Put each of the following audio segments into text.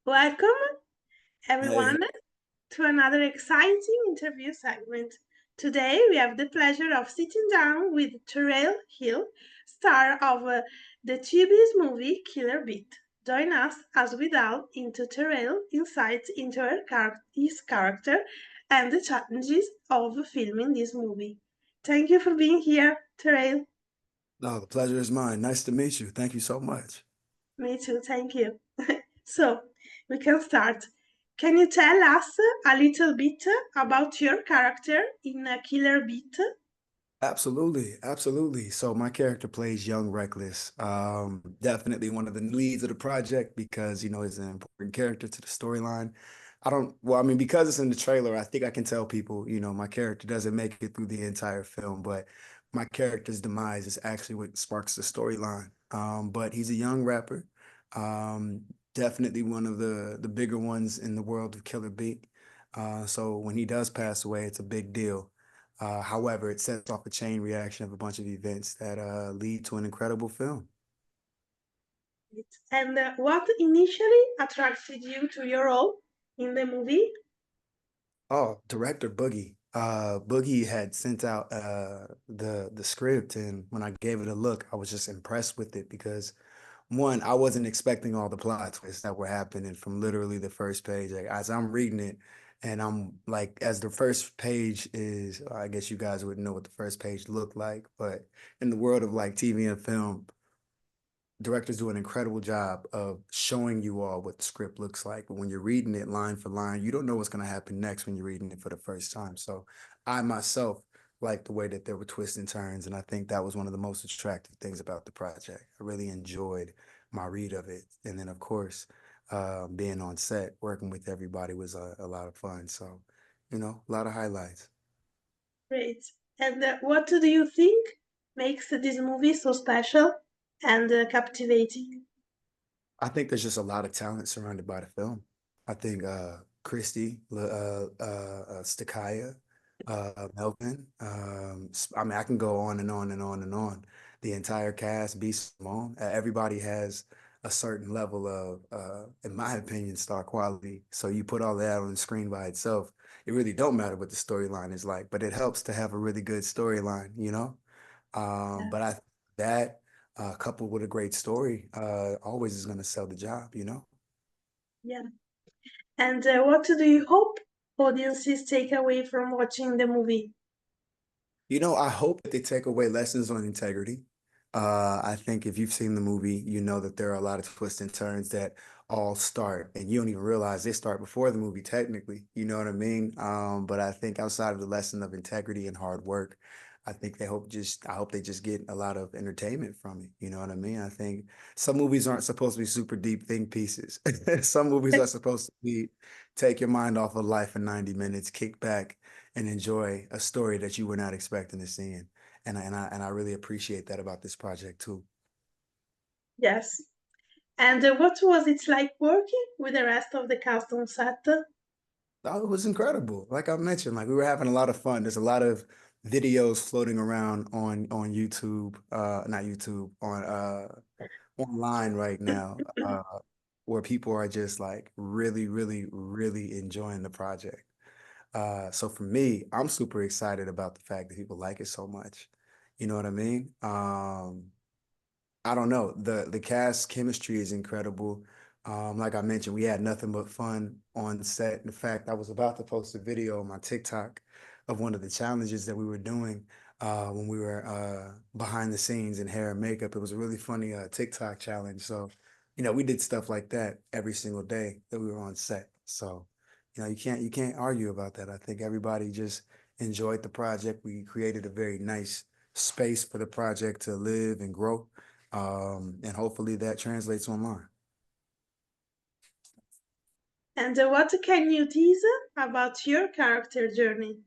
Welcome, Hey, everyone, to another exciting interview segment. Today, we have the pleasure of sitting down with Terayle Hill, star of the Tubi's movie Killer Beat. Join us as we delve into Terayle's insights into his character and the challenges of filming this movie. Thank you for being here, Terayle. no, the pleasure is mine. Nice to meet you. Thank you so much. Me too, thank you. So, we can start. Can you tell us a little bit about your character in Killer Beat? Absolutely, absolutely. So my character plays young Reckless. Definitely one of the leads of the project because, he's an important character to the storyline. I mean, because it's in the trailer, I think I can tell people, my character doesn't make it through the entire film, but my character's demise is actually what sparks the storyline. But he's a young rapper. Um, Definitely one of the bigger ones in the world of Killer Beat. So when he does pass away, it's a big deal. However, it sets off a chain reaction of a bunch of events that lead to an incredible film. And what initially attracted you to your role in the movie? Oh, director Boogie. Boogie had sent out the script, and when I gave it a look, I was just impressed with it because one, I wasn't expecting all the plot twists that were happening from literally the first page. Like as I'm reading it, and I'm like, as the first page is, I guess you guys wouldn't know what the first page looked like, but in the world of like TV and film, directors do an incredible job of showing you all what the script looks like. But when you're reading it line for line, you don't know what's going to happen next when you're reading it for the first time. So I myself like the way that there were twists and turns. And I think that was one of the most attractive things about the project. I really enjoyed my read of it. And then, of course, being on set, working with everybody was a lot of fun. So, a lot of highlights. Great. And what do you think makes this movie so special and captivating? I think there's just a lot of talent surrounded by the film. I think Christy, Stakiah, Melvin. I mean, I can go on and on and on and on. The entire cast, B. Simone, everybody has a certain level of, in my opinion, star quality. So you put all that on the screen by itself, it really don't matter what the storyline is like, but it helps to have a really good storyline. Yeah. But that coupled with a great story, always is going to sell the job. Yeah. And what do you hope audiences take away from watching the movie? I hope that they take away lessons on integrity. I think if you've seen the movie, you know that there are a lot of twists and turns that all start, and you don't even realize they start before the movie, technically. You know what I mean? But I think outside of the lesson of integrity and hard work, I hope they just get a lot of entertainment from it. You know what I mean? I think some movies aren't supposed to be super deep think pieces. Some movies are supposed to be take your mind off of life in 90 minutes, kick back and enjoy a story that you were not expecting to see. And I really appreciate that about this project too. Yes. And what was it like working with the rest of the cast on set? Oh, it was incredible. Like I mentioned, like we were having a lot of fun. There's a lot of videos floating around on YouTube, not YouTube, on online right now, where people are just like really, really, really enjoying the project. So for me, I'm super excited about the fact that people like it so much. You know what I mean? I don't know. The cast chemistry is incredible. Like I mentioned, we had nothing but fun on set. In fact, I was about to post a video on my TikTok of one of the challenges that we were doing when we were behind the scenes in hair and makeup. It was a really funny TikTok challenge. So, we did stuff like that every single day that we were on set. So, you can't argue about that. I think everybody just enjoyed the project. We created a very nice space for the project to live and grow. And hopefully that translates online. And what can you tease about your character journey?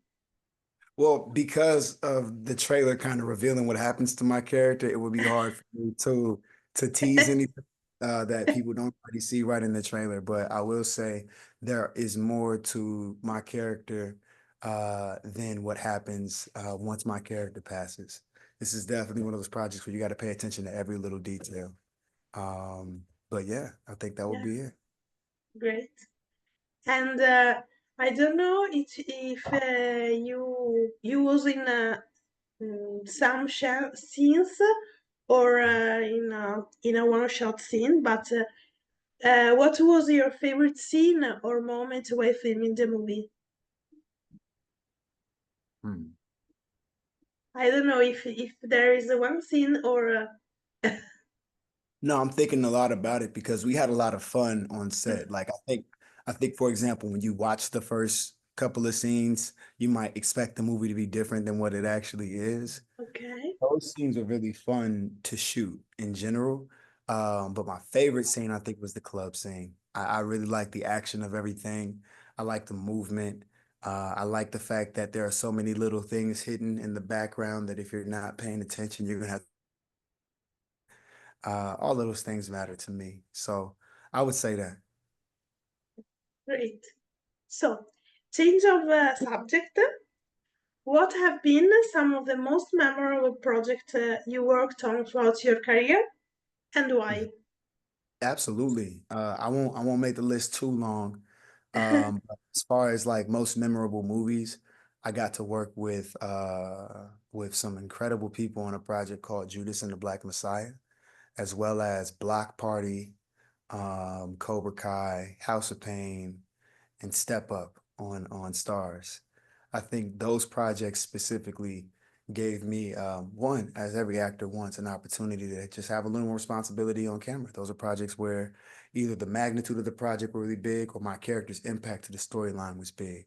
Well, because of the trailer kind of revealing what happens to my character, it would be hard for me to tease anything that people don't already see right in the trailer. But I will say there is more to my character than what happens once my character passes. This is definitely one of those projects where you got to pay attention to every little detail. But yeah, I think that would Yeah. be it. Great. And I don't know if you was in some scenes or in a one shot scene, but what was your favorite scene or moment while filming the movie? Hmm. I don't know if there is a one scene or No, I'm thinking a lot about it because we had a lot of fun on set. Like I think for example, when you watch the first couple of scenes, you might expect the movie to be different than what it actually is. okay, Those scenes are really fun to shoot in general. But my favorite scene, I think, was the club scene. I really like the action of everything. I like the movement. I like the fact that there are so many little things hidden in the background that if you're not paying attention, you're gonna have all of those things matter to me. So I would say that. great. So, change of subject. What have been some of the most memorable projects you worked on throughout your career, and why? Absolutely. I won't make the list too long. But as far as like most memorable movies, I got to work with some incredible people on a project called Judas and the Black Messiah, as well as Block Party, Cobra Kai, House of Pain, and Step Up on Stars. I think those projects specifically gave me one, as every actor wants, an opportunity to just have a little more responsibility on camera. Those are projects where either the magnitude of the project were really big or my character's impact to the storyline was big.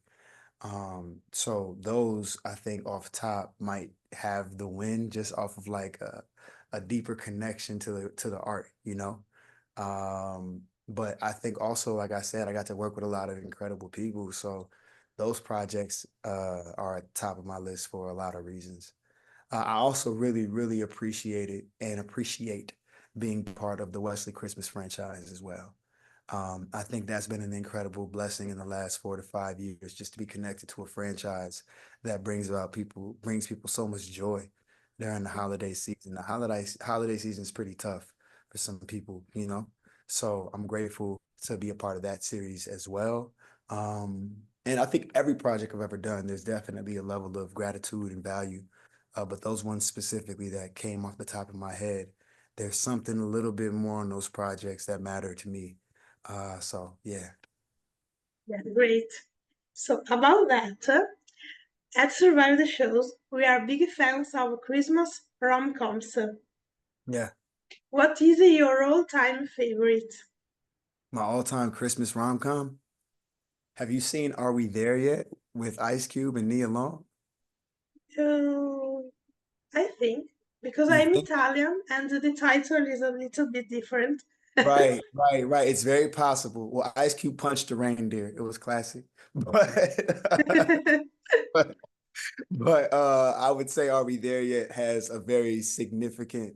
So those I think off top might have the win just off of like a deeper connection to the art, you know? But I think also, like I said, I got to work with a lot of incredible people. So those projects are at the top of my list for a lot of reasons. I also really, really appreciated and appreciate being part of the Wesley Christmas franchise as well. I think that's been an incredible blessing in the last 4 to 5 years, just to be connected to a franchise that brings people so much joy during the holiday season. The holiday season is pretty tough for some people, you know. So I'm grateful to be a part of that series as well. And I think every project I've ever done, there's definitely a level of gratitude and value. But those ones specifically that came off the top of my head, there's something a little bit more on those projects that matter to me. So yeah, Yeah, great. So, about that, at Survive the Shows, we are big fans of Christmas rom-coms. yeah. What is your all-time favorite? My all-time Christmas rom-com. Have you seen Are We There Yet with Ice Cube and Nia Long? Uh, I think, because You I'm think? Italian and the title is a little bit different. Right, right, right. It's very possible. Well, Ice Cube punched the reindeer. It was classic. But but I would say Are We There Yet has a very significant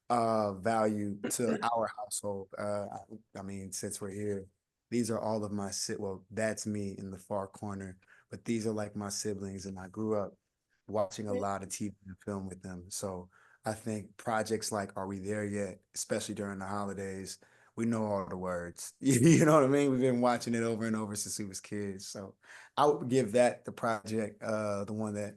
value to our household. I mean, since we're here, these are all of my well, that's me in the far corner, but these are like my siblings, and I grew up watching a lot of TV and film with them. So I think projects like Are We There Yet, especially during the holidays, we know all the words. You know what I mean? We've been watching it over and over since we was kids. So I would give that the project, the one that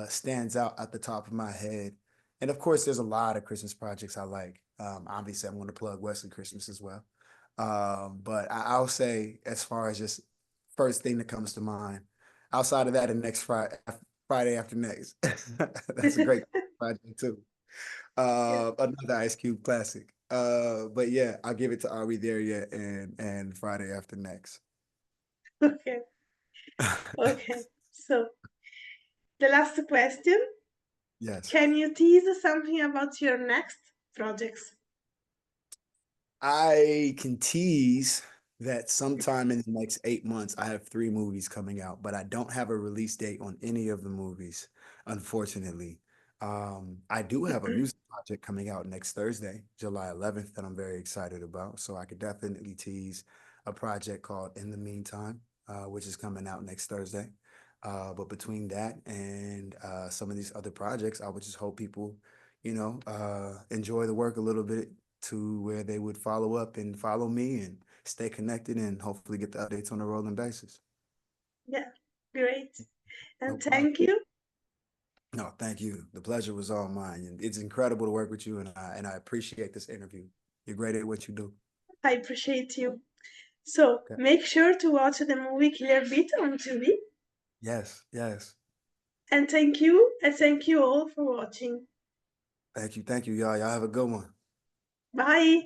stands out at the top of my head. And of course, there's a lot of Christmas projects I like. Obviously, I'm going to plug Wesley Christmas as well. But I'll say, as far as just first thing that comes to mind, outside of that, and next Friday after next, that's a great project too. Yeah, Another Ice Cube classic. But yeah, I'll give it to Are We There Yet and Friday after next. okay, okay. So, the last question. Yes. Can you tease something about your next projects? I can tease that sometime in the next 8 months, I have 3 movies coming out, but I don't have a release date on any of the movies, unfortunately. I do have a music project coming out next Thursday, July 11th, that I'm very excited about. So I could definitely tease a project called In the Meantime, which is coming out next Thursday. But between that and some of these other projects, I would just hope people, enjoy the work a little bit, to where they would follow up and follow me and stay connected and hopefully get the updates on a rolling basis. Yeah, great. No And problem. thank you. No, thank you. The pleasure was all mine. And it's incredible to work with you, and I appreciate this interview. You're great at what you do. I appreciate you. So Okay. make sure to watch the movie Killer Beat on Tubi. Yes, yes. And thank you all for watching. Thank you, y'all. Y'all have a good one. Bye.